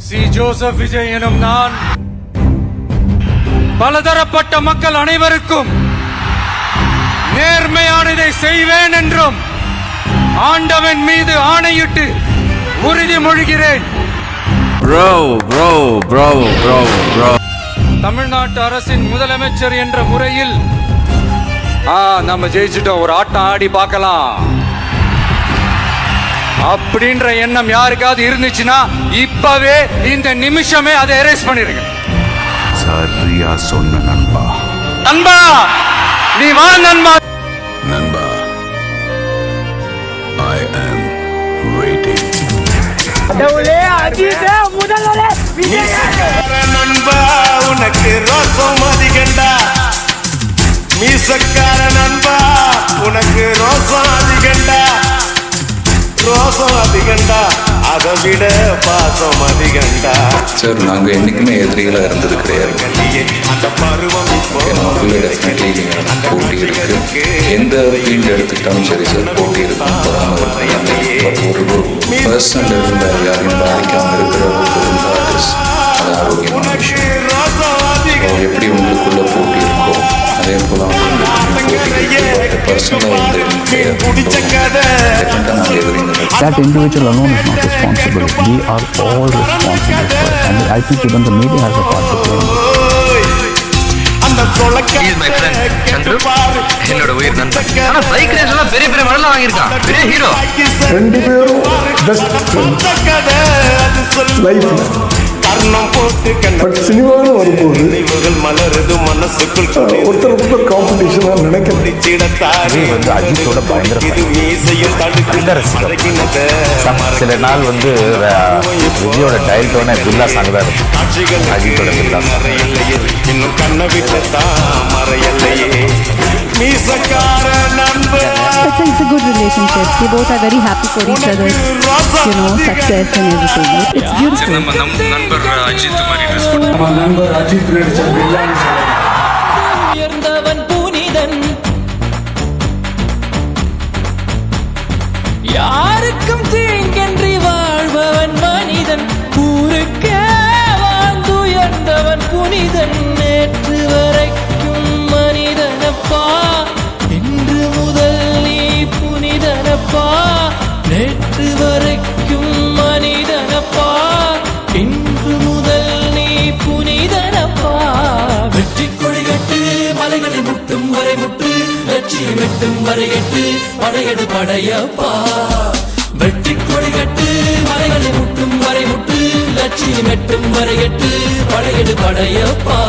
C Joseph Vijay எனும் நான் பலதரப்பட்ட மக்கள் அனைவருக்கும் நேர்மையானதை செய்வேன் என்றும் ஆண்டவன் மீது ஆணையிட்டு உறுதிமொழிகிறேன். தமிழ்நாட்டு அரசின் முதலமைச்சர் என்ற முறையில் நம்ம ஜெயிச்சிட்டோம், ஒரு ஆட்டம் ஆடி பார்க்கலாம் அப்படின்ற எண்ணம் யாருக்காவது இருந்துச்சுன்னா இப்பவே இந்த நிமிஷமே அதை எரேஸ் பண்ணிருங்க. சரியா சொன்ன நண்பா. நண்பா நீ வா நண்பா. நண்பா I am waiting. நண்பா உனக்கு ரோசம் அதிகண்டா, மீசக்கார நண்பா உனக்கு ரோசம் அதிகண்டா, ரோசம் அதிகண்டா, அதை விட பாசம் அதிகண்டா. சார் நாங்கள் என்றைக்குமே எதிரிகளாக இருந்தது கிடையாது. அந்த பருவம் நமக்குள்ள டெஃபினெட்லி போட்டி இருக்கு. எந்த ஃபீல்டு எடுத்துக்கிட்டாலும் சரி சார் போட்டி இருக்கும், பட் ஒரு பர்சன் லெவலில் யாரையும் பாதிக்காமல் இருக்கிற ஒரு அது ஆரோக்கியமான விஷயம். எப்படி உங்களுக்குள்ள போட்டி இருக்கோ அதே போல That individual alone is not responsible. We are all responsible for it. And I think even the media has a part to play. He is my friend, Chandru. என்னோட உயிர் நண்பன். ஆனா பைக் ரேஸ் எல்லாம் பெரிய பெரிய மெடல் வாங்கியிருக்கான், பெரிய hero. ரெண்டு பேரும் பெஸ்ட் ஃப்ரெண்ட்ஸ் லைஃப்ல. பட் சினிமான்னு வரும்போது ஒருத்தர் காம்படிஷனாக நினைக்கிறேன். அஜித்தோட பயங்கர சில நாள் விஜயோட டைல் டோனே பில்லா சாங் தான் இருக்கும். அஜித்தோட பில்லா இன்னும் கண்ண விட்டதான் மறையல்லையே மீசக்கார நண்பன். It's a good relationship. They both are very happy for each other's, success and everything. It's beautiful. நம்ம நண்பர் அஜித் மாதிரி ட்ரெஸ் போட்டு நம்ம நண்பர் அஜித் நடிச்ச வில்லன் உயர்ந்தவன் புனிதன், யாருக்கும் தீங்கன்றி வாழ்பவன் மனிதன், ஊருக்கே வாழ்ந்துயர்ந்தவன் புனிதன். நேற்று வரைக்கும் மனிதனப்பா, இன்று முதல் நீ புனிதனப்பா. நேற்று வரைக்கும் மனிதனப்பா, இன்று முதல் நீ புனிதனப்பா. வெற்றி கொடிகட்டு மலைகளை முட்டும் வரை முட்டு, லட்சியம் வெட்டும் வரை எட்டு, படையெடு படையப்பா. வெற்றி கொடிகட்டு மலைகளை முட்டும் வரை முட்டு, லட்சியம் வெட்டும் வரை எட்டு, படையெடு படையப்பா.